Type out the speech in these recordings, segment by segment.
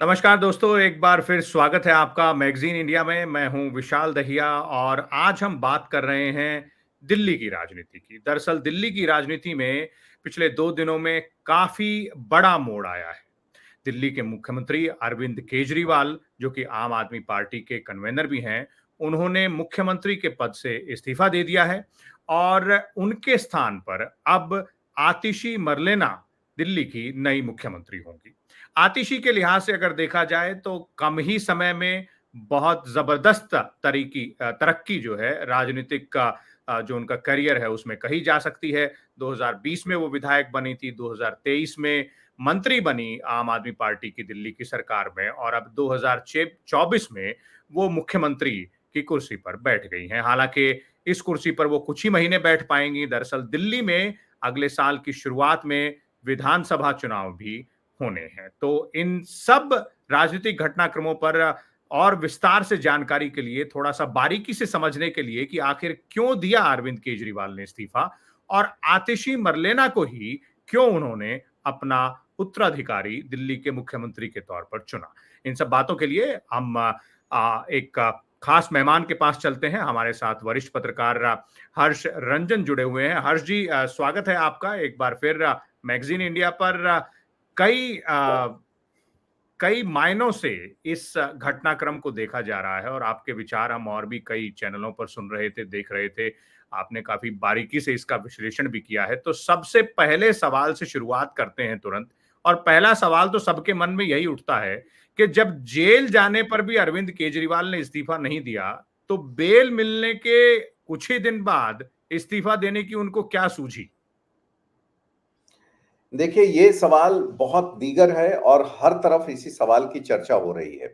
नमस्कार दोस्तों, एक बार फिर स्वागत है आपका मैगज़ीन इंडिया में। मैं हूं विशाल दहिया और आज हम बात कर रहे हैं दिल्ली की राजनीति की। दरअसल दिल्ली की राजनीति में पिछले 2 दिनों में काफ़ी बड़ा मोड़ आया है। दिल्ली के मुख्यमंत्री अरविंद केजरीवाल, जो कि आम आदमी पार्टी के कन्वीनर भी हैं, उन्होंने मुख्यमंत्री के पद से इस्तीफा दे दिया है और उनके स्थान पर अब आतिशी मरलेना दिल्ली की नई मुख्यमंत्री होंगी। आतिशी के लिहाज से अगर देखा जाए तो कम ही समय में बहुत जबरदस्त तरक्की जो है राजनीतिक का जो उनका करियर है उसमें कही जा सकती है। 2020 में वो विधायक बनी थी, 2023 में मंत्री बनी आम आदमी पार्टी की दिल्ली की सरकार में और अब 2024 में वो मुख्यमंत्री की कुर्सी पर बैठ गई हैं। हालांकि इस कुर्सी पर वो कुछ ही महीने बैठ पाएंगी। दरअसल दिल्ली में अगले साल की शुरुआत में विधानसभा चुनाव भी होने हैं। तो इन सब राजनीतिक घटनाक्रमों पर और विस्तार से जानकारी के लिए, थोड़ा-सा बारीकी से समझने के लिए कि आखिर क्यों दिया अरविंद केजरीवाल ने इस्तीफा और आतिशी मरलेना को ही क्यों उन्होंने अपना उत्तराधिकारी दिल्ली के मुख्यमंत्री के तौर पर चुना। इन सब बातों के लिए हम एक खास मेहमान के पास चलते हैं। हमारे साथ वरिष्ठ पत्रकार हर्ष रंजन जुड़े हुए हैं। हर्ष जी, स्वागत है आपका एक बार फिर मैगज़ीन इंडिया पर। कई कई मायनों से इस घटनाक्रम को देखा जा रहा है और आपके विचार हम और भी कई चैनलों पर सुन रहे थे, देख रहे थे। आपने काफ़ी बारीकी से इसका विश्लेषण भी किया है। तो सबसे पहले सवाल से शुरुआत करते हैं तुरंत और पहला सवाल तो सबके मन में यही उठता है कि जब जेल जाने पर भी अरविंद केजरीवाल ने इस्तीफा नहीं दिया, तो बेल मिलने के कुछ ही दिन बाद इस्तीफा देने की उनको क्या सूझी? देखिए, ये सवाल बहुत दीगर है और हर तरफ इसी सवाल की चर्चा हो रही है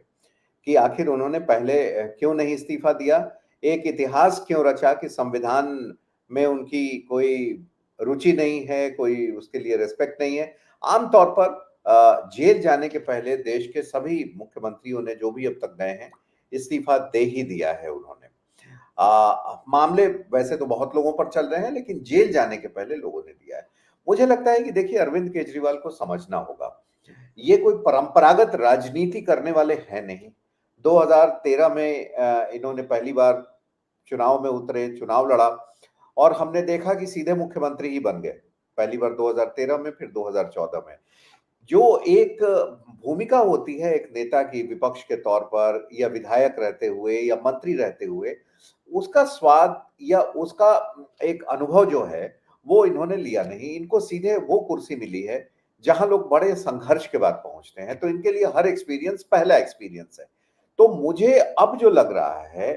कि आखिर उन्होंने पहले क्यों नहीं इस्तीफा दिया? एक इतिहास क्यों रचा कि संविधान में उनकी कोई रुचि नहीं है, कोई उसके लिए रिस्पेक्ट नहीं है। आम तौर पर जेल जाने के पहले देश के सभी मुख्यमंत्रियों ने जो भी अब तक गए हैं, इस्तीफा दे ही दिया है उन्होंने। मामले वैसे तो बहुत लोगों पर चल रहे हैं, लेकिन जेल जाने के पहले लोगों ने दिया है। मुझे लगता है कि देखिए अरविंद केजरीवाल को समझना होगा, ये कोई परंपरागत राजनीति करने वाले हैं नहीं। 2013 में इन्होंने पहली बार चुनाव में उतरे, चुनाव लड़ा और हमने देखा कि सीधे मुख्यमंत्री ही बन गए। पहली बार 2013 में, फिर 2014 में। जो एक भूमिका होती है एक नेता की विपक्ष के तौर पर या विधायक रहते हुए या मंत्री रहते हुए, उसका स्वाद या उसका एक अनुभव जो है, वो इन्होंने लिया नहीं। इनको सीधे वो कुर्सी मिली है, जहाँ लोग बड़े संघर्ष के बाद पहुँचते हैं, तो इनके लिए हर एक्सपीरियंस पहला एक्सपीरियंस है। तो मुझे अब जो लग रहा है,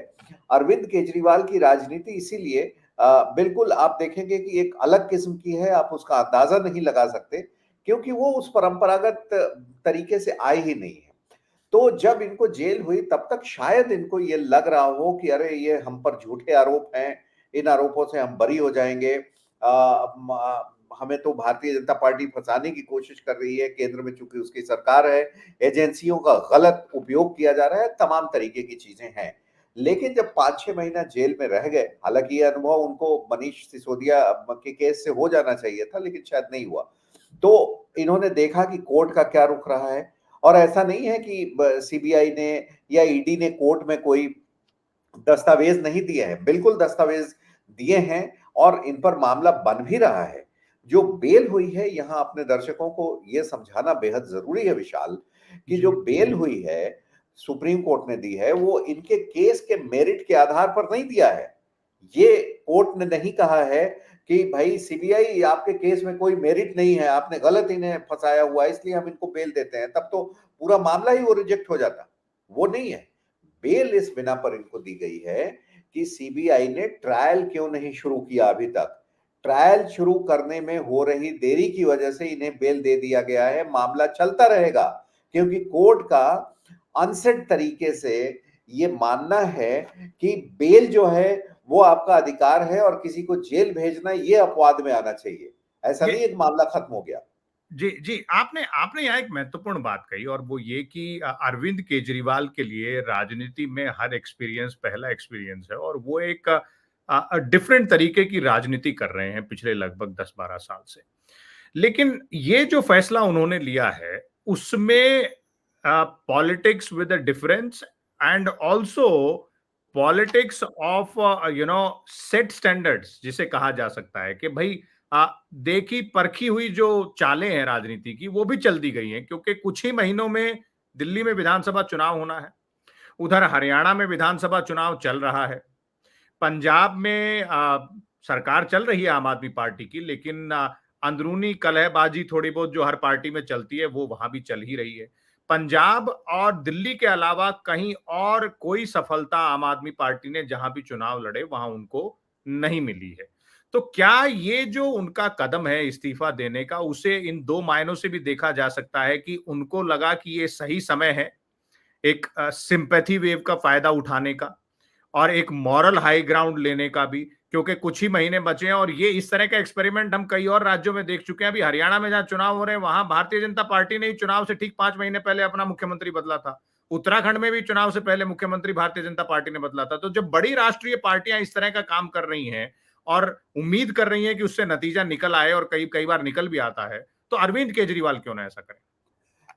अरविंद केजरीवाल की राजनीति इसीलिए बिल्कुल आप देखेंगे कि एक अलग किस्म की है, आप उसका अंदाज़ा नहीं लगा सकते, क्योंकि वो उस परंपरागत तरीके से आए ही नहीं है। तो जब इनको जेल हुई तब तक शायद इनको ये लग रहा हो कि अरे ये हम पर झूठे आरोप हैं, इन आरोपों से हम बरी हो जाएँगे। हमें तो भारतीय जनता पार्टी फँसाने की कोशिश कर रही है, केंद्र में चूँकि उसकी सरकार है, एजेंसियों का गलत उपयोग किया जा रहा है, तमाम तरीके की चीज़ें हैं। लेकिन जब 5-6 महीना जेल में रह गए, हालाँकि ये अनुभव उनको मनीष सिसोदिया के केस से हो जाना चाहिए था, लेकिन शायद नहीं हुआ। तो इन्होंने देखा कि कोर्ट का क्या रुख रहा है और ऐसा नहीं है कि सीबीआई ने या ईडी ने कोर्ट में कोई दस्तावेज नहीं दिए हैं, बिल्कुल दस्तावेज दिए हैं और इन पर मामला बन भी रहा है। जो बेल हुई है, यहाँ अपने दर्शकों को ये समझाना बेहद ज़रूरी है विशाल, कि जो जी। बेल हुई है, सुप्रीम कोर्ट ने दी है, वो इनके केस के मेरिट के आधार पर नहीं दिया है। ये कोर्ट ने नहीं कहा है कि भाई सीबीआई आपके केस में कोई मेरिट नहीं है, आपने गलत इन्हें फँसाया हुआ है इसलिए हम इनको बेल देते हैं, तब तो पूरा मामला ही वो रिजेक्ट हो जाता। वो नहीं है। बेल इस बिना पर इनको दी गई है कि सीबीआई ने ट्रायल क्यों नहीं शुरू किया अभी तक। ट्रायल शुरू करने में हो रही देरी की वजह से इन्हें बेल दे दिया गया है, मामला चलता रहेगा क्योंकि कोर्ट का अनसेट तरीके से ये मानना है कि बेल जो है वो आपका अधिकार है और किसी को जेल भेजना ये अपवाद में आना चाहिए। ऐसा नहीं ये है कि मामला खत्म हो गया। जी, जी। आपने आपने यहाँ एक महत्वपूर्ण बात कही और वो ये कि अरविंद केजरीवाल के लिए राजनीति में हर एक्सपीरियंस पहला एक्सपीरियंस है और वो एक डिफरेंट तरीके की राजनीति कर रहे हैं पिछले लगभग 10-12 साल से। लेकिन ये जो फैसला उन्होंने लिया है, उसमें politics with a difference and also politics of set standards, जिसे कहा जा सकता है कि भाई देखी परखी हुई जो चालें हैं राजनीति की वो भी चल दी गई हैं, क्योंकि कुछ ही महीनों में दिल्ली में विधानसभा चुनाव होना है, उधर हरियाणा में विधानसभा चुनाव चल रहा है, पंजाब में सरकार चल रही है आम आदमी पार्टी की, लेकिन अंदरूनी कलहबाजी थोड़ी बहुत जो हर पार्टी में चलती है वो वहां भी चल ही रही है। पंजाब और दिल्ली के अलावा कहीं और कोई सफलता आम आदमी पार्टी ने जहां भी चुनाव लड़े वहां उनको नहीं मिली है। तो क्या ये जो उनका कदम है इस्तीफा देने का, उसे इन दो मायनों से भी देखा जा सकता है कि उनको लगा कि ये सही समय है एक सिंपैथी वेव का फायदा उठाने का और एक मॉरल हाई ग्राउंड लेने का भी, क्योंकि कुछ ही महीने बचे हैं और ये इस तरह का एक्सपेरिमेंट हम कई और राज्यों में देख चुके हैं। अभी हरियाणा में जहां चुनाव हो रहे हैं वहां भारतीय जनता पार्टी ने ही चुनाव से ठीक 5 महीने पहले अपना मुख्यमंत्री बदला था। उत्तराखंड में भी चुनाव से पहले मुख्यमंत्री भारतीय जनता पार्टी ने बदला था। तो जब बड़ी राष्ट्रीय पार्टियां इस तरह का काम कर रही हैं और उम्मीद कर रही हैं कि उससे नतीजा निकल आए और कई कई बार निकल भी आता है, तो अरविंद केजरीवाल क्यों ना ऐसा करें?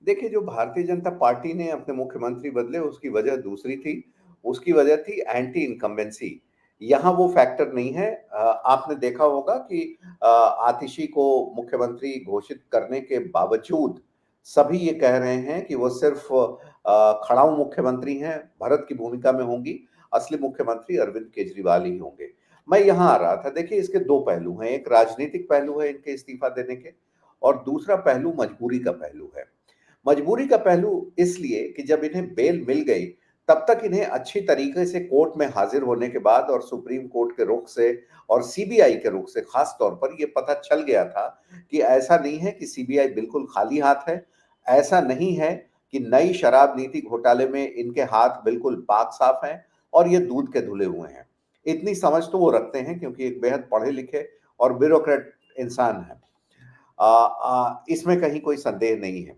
देखिए, जो भारतीय जनता पार्टी ने अपने मुख्यमंत्री बदले उसकी वजह दूसरी थी। उसकी वजह थी एंटी इनकम्बेंसी। यहाँ वो फैक्टर नहीं है। आपने देखा होगा कि आतिशी को मुख्यमंत्री घोषित करने के बावजूद सभी ये कह रहे हैं कि वो सिर्फ खड़ाऊ मुख्यमंत्री हैं, भरत की भूमिका में होंगी, असली मुख्यमंत्री अरविंद केजरीवाल ही होंगे। मैं यहाँ आ रहा था, देखिए इसके 2 पहलू हैं, एक राजनीतिक पहलू है इनके इस्तीफा देने के और दूसरा पहलू मजबूरी का पहलू है। मजबूरी का पहलू इसलिए कि जब इन्हें बेल मिल गई, तब तक इन्हें अच्छी तरीके से कोर्ट में हाजिर होने के बाद और सुप्रीम कोर्ट के रुख से और सीबीआई के रुख से खास तौर पर ये पता चल गया था कि ऐसा नहीं है कि सीबीआई बिल्कुल खाली हाथ है, ऐसा नहीं है कि नई शराब नीति घोटाले में इनके हाथ बिल्कुल पाक साफ हैं और ये दूध के धुले हुए हैं। इतनी समझ तो वो रखते हैं क्योंकि एक बेहद पढ़े लिखे और ब्यूरोक्रेट इंसान है। इसमें कहीं कोई संदेह नहीं है।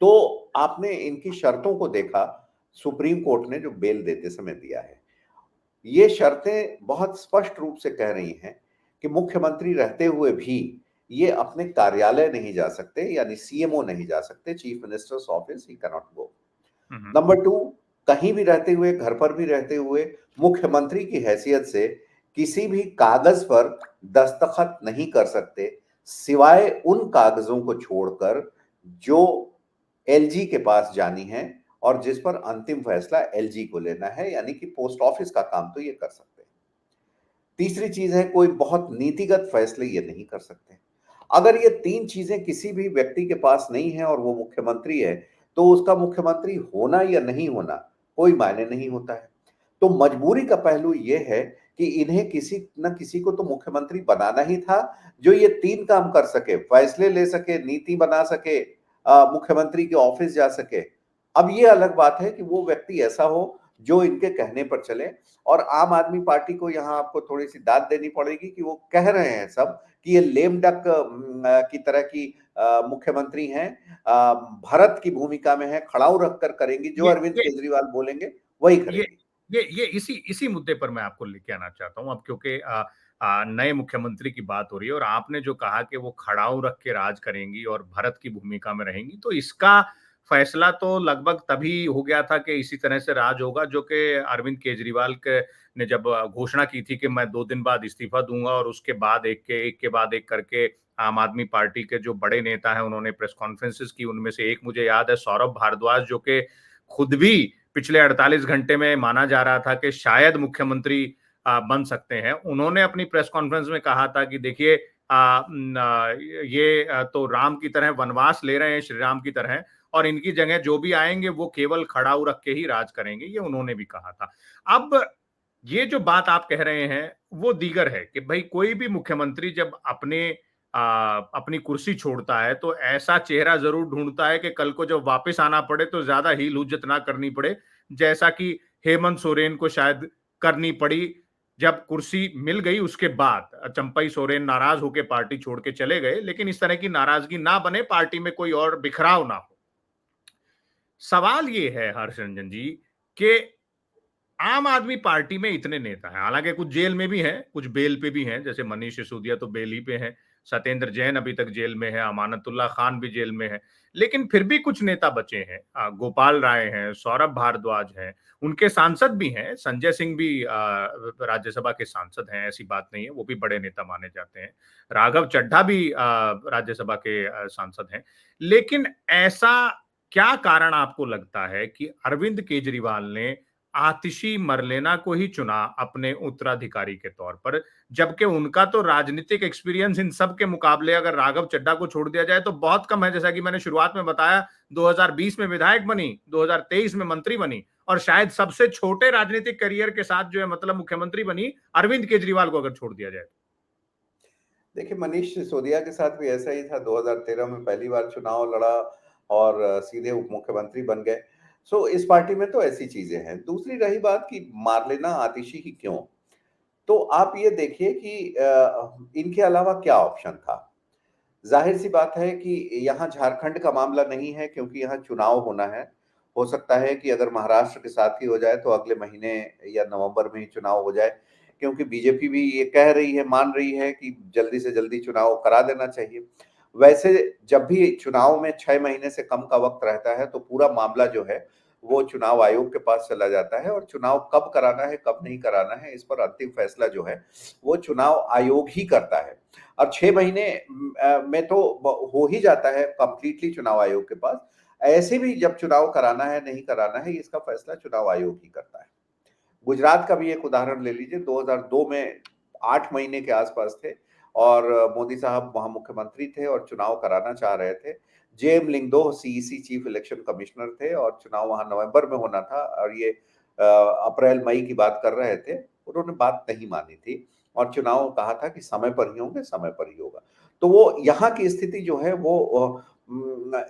तो आपने इनकी शर्तों को देखा, सुप्रीम कोर्ट ने जो बेल देते समय दिया है। ये शर्तें बहुत स्पष्ट रूप से कह रही हैं कि मुख्यमंत्री रहते हुए भी ये अपने कार्यालय नहीं जा सकते, यानी सीएमओ नहीं जा सकते, chief minister's office he can not go. Hmm. Number 2, कहीं भी रहते हुए, घर पर भी रहते हुए मुख्यमंत्री की हैसियत से किसी भी कागज पर दस्तखत नहीं कर सकते, सिवाय उन कागजों को छोड़कर जो एलजी के पास जानी है और जिस पर अंतिम फैसला एलजी को लेना है, यानी कि पोस्ट ऑफिस का काम तो ये कर सकते हैं। तीसरी चीज है, कोई बहुत नीतिगत फैसले ये नहीं कर सकते। अगर ये 3 चीजें किसी भी व्यक्ति के पास नहीं है और वो मुख्यमंत्री है, तो उसका मुख्यमंत्री होना या नहीं होना कोई मायने नहीं होता है। तो मजबूरी का पहलू ये है कि इन्हें किसी न किसी को तो मुख्यमंत्री बनाना ही था, जो ये 3 काम कर सके, फैसले ले सके, नीति बना सके, मुख्यमंत्री के ऑफिस जा सके। अब ये अलग बात है कि वो व्यक्ति ऐसा हो जो इनके कहने पर चले और आम आदमी पार्टी को यहाँ आपको थोड़ी-सी दाद देनी पड़ेगी कि वो कह रहे हैं सब कि ये लेम डक की तरह की मुख्यमंत्री हैं, भरत की भूमिका में हैं, खड़ाऊ रखकर करेंगी, जो ये अरविंद ये केजरीवाल बोलेंगे वही ये करेंगी। ये इसी इसी मुद्दे पर मैं आपको लेके आना चाहता हूँ अब, क्योंकि नए मुख्यमंत्री की बात हो रही है और आपने जो कहा कि वो खड़ाऊ रख के राज करेंगी और भरत की भूमिका में रहेंगी, तो इसका फैसला तो लगभग तभी हो गया था कि इसी तरह से राज होगा, जो कि अरविंद केजरीवाल के ने जब घोषणा की थी कि मैं 2 दिन बाद इस्तीफा दूंगा और उसके बाद एक के बाद एक करके आम आदमी पार्टी के जो बड़े नेता हैं उन्होंने प्रेस कॉन्फ्रेंसेस की। उनमें से एक मुझे याद है, सौरभ भारद्वाज, जो कि खुद भी पिछले 48 घंटे में माना जा रहा था कि शायद मुख्यमंत्री बन सकते हैं। उन्होंने अपनी प्रेस कॉन्फ्रेंस में कहा था कि देखिए ये तो राम की तरह वनवास ले रहे हैं, श्री राम की तरह, और इनकी जगह जो भी आएंगे वो केवल खड़ाऊ रख के ही राज करेंगे, ये उन्होंने भी कहा था। अब ये जो बात आप कह रहे हैं वो दीगर है कि भाई कोई भी मुख्यमंत्री जब अपनी कुर्सी छोड़ता है तो ऐसा चेहरा जरूर ढूंढता है कि कल को जब वापस आना पड़े तो ज्यादा हील हुज्जत ना करनी पड़े, जैसा कि हेमंत सोरेन को शायद करनी पड़ी। जब कुर्सी मिल गई उसके बाद चंपई सोरेन नाराज होकर पार्टी छोड़ के चले गए, लेकिन इस तरह की नाराजगी ना बने, पार्टी में कोई और बिखराव ना हो। सवाल ये है हर्षरंजन जी कि आम आदमी पार्टी में इतने नेता हैं, हालांकि कुछ जेल में भी हैं, कुछ बेल पे भी हैं, जैसे मनीष सिसोदिया तो बेल ही पे हैं, सत्येंद्र जैन अभी तक जेल में है, अमानतुल्लाह खान भी जेल में है, लेकिन फिर भी कुछ नेता बचे हैं। गोपाल राय हैं, सौरभ भारद्वाज हैं, उनके सांसद भी हैं, संजय सिंह भी राज्यसभा के सांसद हैं, ऐसी बात नहीं है, वो भी बड़े नेता माने जाते हैं। राघव चड्ढा भी राज्यसभा के सांसद हैं। लेकिन ऐसा क्या कारण आपको लगता है कि अरविंद केजरीवाल ने आतिशी मरलेना को ही चुना अपने उत्तराधिकारी के तौर पर, जबकि उनका तो राजनीतिक एक्सपीरियंस इन सब के मुकाबले अगर राघव चड्ढा को छोड़ दिया जाए तो बहुत कम है। जैसा कि मैंने शुरुआत में बताया, 2020 में विधायक बनी, 2023 में मंत्री बनी और शायद सबसे छोटे राजनीतिक करियर के साथ जो है मतलब मुख्यमंत्री बनी अरविंद केजरीवाल को अगर छोड़ दिया जाए। देखिए, मनीष सिसोदिया के साथ भी ऐसा ही था। 2013 में पहली बार चुनाव लड़ा और सीधे उप मुख्यमंत्री बन गए। सो इस पार्टी में तो ऐसी चीजें हैं। दूसरी रही बात कि मारलेना आतिशी ही क्यों, तो आप ये देखिए कि इनके अलावा क्या ऑप्शन था। जाहिर सी बात है कि यहाँ झारखंड का मामला नहीं है, क्योंकि यहाँ चुनाव होना है। हो सकता है कि अगर महाराष्ट्र के साथ ही हो जाए तो अगले महीने या नवंबर में ही चुनाव हो जाए, क्योंकि बीजेपी भी ये कह रही है, मान रही है कि जल्दी से जल्दी चुनाव करा देना चाहिए। वैसे जब भी चुनाव में 6 महीने से कम का वक्त रहता है तो पूरा मामला जो है वो चुनाव आयोग के पास चला जाता है, और चुनाव कब कराना है कब नहीं कराना है इस पर अंतिम फैसला जो है वो चुनाव आयोग ही करता है। अब 6 महीने में तो हो ही जाता है कंप्लीटली चुनाव आयोग के पास। ऐसे भी जब चुनाव कराना है नहीं कराना है इसका फैसला चुनाव आयोग ही करता है। गुजरात का भी एक उदाहरण ले लीजिए। 2002 में 8 महीने के आसपास थे और मोदी साहब वहां मुख्यमंत्री थे और चुनाव कराना चाह रहे थे। JM Lyngdoh CEC chief election commissioner थे और चुनाव वहां नवंबर में होना था, और ये अप्रैल मई की बात कर रहे थे। उन्होंने बात नहीं मानी थी और चुनाव कहा था कि समय पर ही होंगे, समय पर ही होगा। तो वो यहाँ की स्थिति जो है वो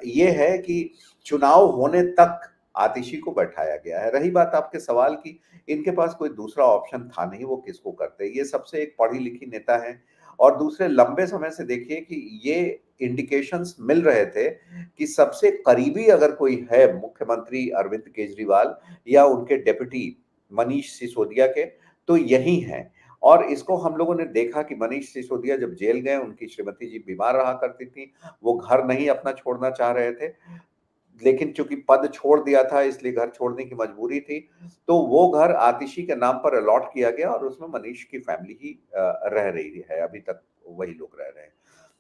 ये है कि चुनाव होने तक आतिशी को बैठाया गया है। रही बात आपके सवाल की, इनके पास कोई दूसरा ऑप्शन था नहीं, वो किसको करते। ये सबसे एक पढ़ी लिखी नेता है, और दूसरे लंबे समय से देखिए कि ये इंडिकेशंस मिल रहे थे कि सबसे करीबी अगर कोई है मुख्यमंत्री अरविंद केजरीवाल या उनके डेप्यूटी मनीष सिसोदिया के, तो यही हैं। और इसको हम लोगों ने देखा कि मनीष सिसोदिया जब जेल गए, उनकी श्रीमती जी बीमार रहा करती थी, वो घर नहीं अपना छोड़ना चाह रहे थे, लेकिन चूंकि पद छोड़ दिया था इसलिए घर छोड़ने की मजबूरी थी। तो वो घर आतिशी के नाम पर अलॉट किया गया और उसमें मनीष की फैमिली ही रह रही है, अभी तक वही लोग रह रहे हैं।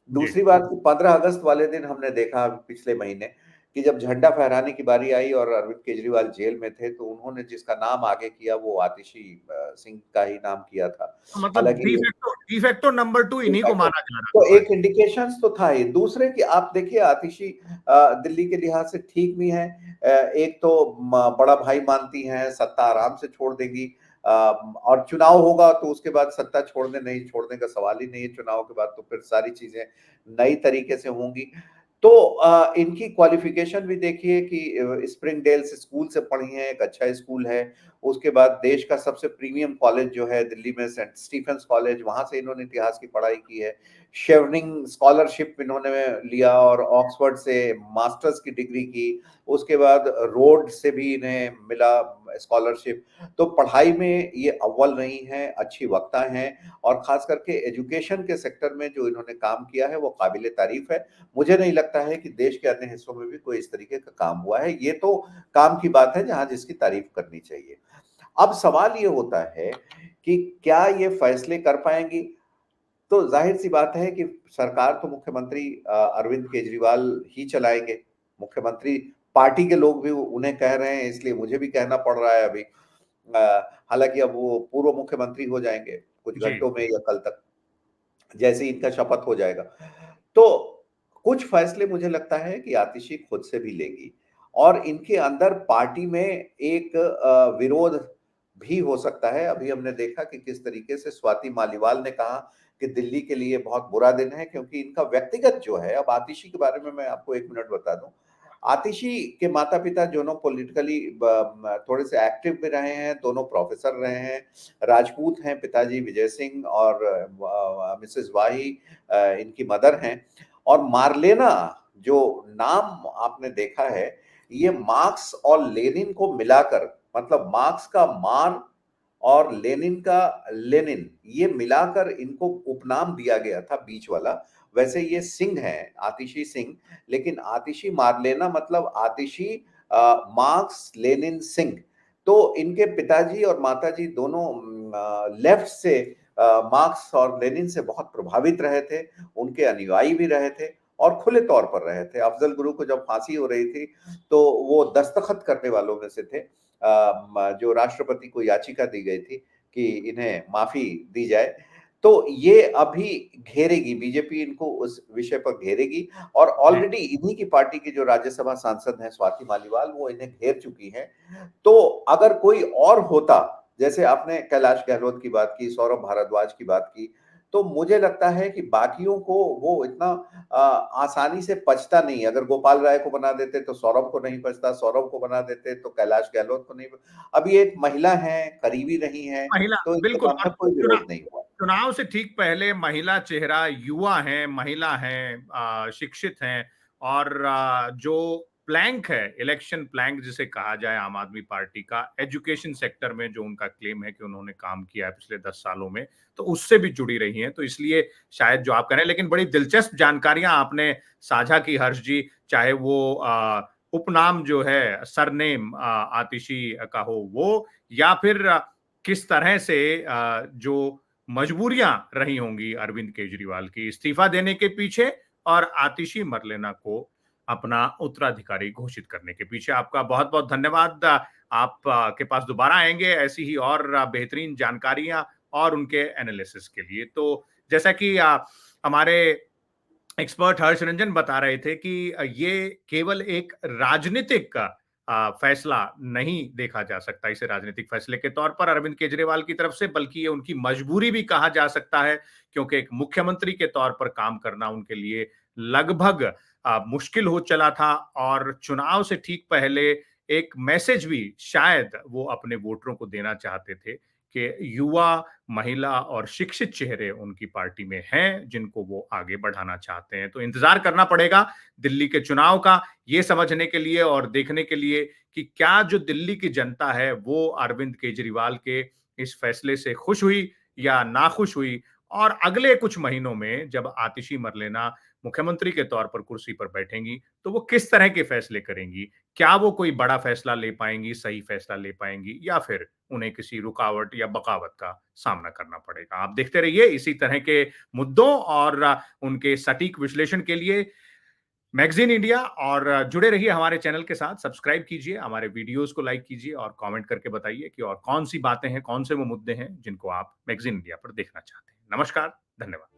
जी। दूसरी बात, 15 अगस्त वाले दिन हमने देखा पिछले महीने कि जब झंडा फहराने की बारी आई और अरविंद केजरीवाल जेल में थे, तो उन्होंने जिसका नाम आगे किया वो आतिशी सिंह का ही नाम किया था। मतलब हालांकि डिफेक्टो नंबर 2 इन्हीं को माना जा रहा तो था। हाँ एक इंडिकेशंस तो था ही। दूसरे कि आप देखिए आतिशी दिल्ली के लिहाज से ठीक भी हैं। एक तो बड़ा भाई मानती हैं, सत्ता आराम से छोड़ देगी, और चुनाव होगा तो उसके बाद सत्ता छोड़ने नहीं छोड़ने का सवाल ही नहीं है। चुनाव के बाद तो फिर सारी चीजें नई तरीके से होंगी। तो इनकी क्वालिफिकेशन भी देखिए कि स्प्रिंगडेल स्कूल से पढ़ी हैं, एक अच्छा स्कूल है। उसके बाद देश का सबसे प्रीमियम कॉलेज जो है दिल्ली में, सेंट स्टीफेंस कॉलेज, वहां से इन्होंने इतिहास की पढ़ाई की है। शेवनिंग स्कॉलरशिप इन्होंने लिया और ऑक्सफोर्ड से मास्टर्स की डिग्री की। उसके बाद रोड से भी इन्हें मिला स्कॉलरशिप। तो पढ़ाई में ये अव्वल रही हैं, अच्छी वक्ता हैं, और खास करके एजुकेशन के सेक्टर में जो इन्होंने काम किया है वो काबिले तारीफ है। मुझे नहीं लगता है कि देश के अन्य हिस्सों में भी कोई इस तरीके का काम हुआ है। ये तो काम की बात है जहां जिसकी तारीफ करनी चाहिए। अब सवाल ये होता है कि क्या ये फैसले कर पाएंगी। तो जाहिर सी बात है कि सरकार तो मुख्यमंत्री अरविंद केजरीवाल ही चलाएंगे। मुख्यमंत्री पार्टी के लोग भी उन्हें कह रहे हैं, इसलिए मुझे भी कहना पड़ रहा है अभी। हालांकि अब वो पूर्व मुख्यमंत्री हो जाएंगे कुछ जी। घंटों में या कल तक, जैसे ही इनका शपथ हो जाएगा। तो कुछ फैसले मुझे लगता है कि आतिशी खुद से भी लेगी, और इनके अंदर पार्टी में एक विरोध भी हो सकता है। अभी हमने देखा कि किस तरीके से स्वाति मालीवाल ने कहा कि दिल्ली के लिए बहुत बुरा दिन है, क्योंकि इनका व्यक्तिगत जो है। अब आतिशी के बारे में मैं आपको 1 मिनट बता दूं। आतिशी के माता पिता दोनों पॉलिटिकली थोड़े से एक्टिव भी रहे हैं, दोनों प्रोफेसर रहे हैं, राजपूत हैं पिताजी विजय सिंह, और मिसेस वाही इनकी मदर हैं। और मार्लेना जो नाम आपने देखा है, ये मार्क्स और लेनिन को मिलाकर, मतलब मार्क्स का मार और लेनिन का लेनिन, ये मिलाकर इनको उपनाम दिया गया था बीच वाला। वैसे ये सिंह हैं, आतिशी सिंह, लेकिन आतिशी मार्लेना मतलब आतिशी मार्क्स लेनिन सिंह। तो इनके पिताजी और माताजी दोनों लेफ्ट से मार्क्स और लेनिन से बहुत प्रभावित रहे थे, उनके अनुयायी भी रहे थे और खुले तौर पर रहे थे। अफजल गुरु को जब फांसी हो रही थी, तो वो दस्तखत करने वालों में से थे। जो राष्ट्रपति को याचिका दी गई थी कि इन्हें माफी दी जाए, तो ये अभी घेरेगी, बीजेपी इनको उस विषय पर घेरेगी और जी। ऑलरेडी इन्हीं की पार्टी की जो राज्यसभा सांसद हैं स्वाति मालीवाल, वो इन्हें घेर चुकी हैं। तो अगर कोई और होता, जैसे आपने कैलाश गहलोत की बात की, सौरभ भारद्वाज की बात की, तो मुझे लगता है कि बाकियों को वो इतना आसानी से पचता नहीं। अगर गोपाल राय को बना देते तो सौरभ को नहीं पचता, सौरभ को बना देते तो कैलाश गहलोत को नहीं। अब ये एक महिला हैं, करीबी रही हैं, महिला, तो इनके बिल्कुल। और सामने कोई चुना विरोध नहीं हुआ। चुनाव से ठीक पहले महिला चेहरा, युवा हैं, महिला हैं, शिक्षित हैं और जो प्लैंक है, इलेक्शन प्लैंक जिसे कहा जाए आम आदमी पार्टी का, एजुकेशन सेक्टर में जो उनका क्लेम है कि उन्होंने काम किया है पिछले 10 सालों में, तो उससे भी जुड़ी रही हैं। तो इसलिए शायद जो आप कह रहे हैं, लेकिन बड़ी दिलचस्प जानकारियां आपने साझा की हर्ष जी, चाहे वो उपनाम जो है, सरनेम आतिशी का हो वो, या फिर किस तरह से जो मजबूरियां रही होंगी अरविंद केजरीवाल की इस्तीफा देने के पीछे और आतिशी मरलेना को अपना उत्तराधिकारी घोषित करने के पीछे। आपका बहुत बहुत धन्यवाद। आप के पास दोबारा आएंगे ऐसी ही और बेहतरीन जानकारियां और उनके एनालिसिस के लिए। तो जैसा कि हमारे एक्सपर्ट हर्ष रंजन बता रहे थे कि ये केवल एक राजनीतिक फैसला नहीं देखा जा सकता इसे राजनीतिक फैसले के तौर पर अरविंद केजरीवाल की तरफ से, बल्कि ये उनकी मजबूरी भी कहा जा सकता है, क्योंकि एक मुख्यमंत्री के तौर पर काम करना उनके लिए लगभग मुश्किल हो चला था और चुनाव से ठीक पहले एक मैसेज भी शायद वो अपने वोटरों को देना चाहते थे कि युवा, महिला और शिक्षित चेहरे उनकी पार्टी में हैं जिनको वो आगे बढ़ाना चाहते हैं। तो इंतजार करना पड़ेगा दिल्ली के चुनाव का, ये समझने के लिए और देखने के लिए कि क्या जो दिल्ली की जनता है वो अरविंद केजरीवाल के इस फैसले से खुश हुई या नाखुश हुई। और अगले कुछ महीनों में जब आतिशी मरलेना मुख्यमंत्री के तौर पर कुर्सी पर बैठेंगी, तो वो किस तरह के फैसले करेंगी? क्या वो कोई बड़ा फैसला ले पाएंगी, सही फैसला ले पाएंगी, या फिर उन्हें किसी रुकावट या बगावत का सामना करना पड़ेगा? आप देखते रहिए इसी तरह के मुद्दों और उनके सटीक विश्लेषण के लिए मैगजीन इंडिया, और जुड़े रहिए हमारे चैनल के साथ। सब्सक्राइब कीजिए, हमारे वीडियोस को लाइक कीजिए और कमेंट करके बताइए कि और कौन सी बातें हैं, कौन से वो मुद्दे हैं जिनको आप मैगजीन इंडिया पर देखना चाहते हैं। नमस्कार, धन्यवाद।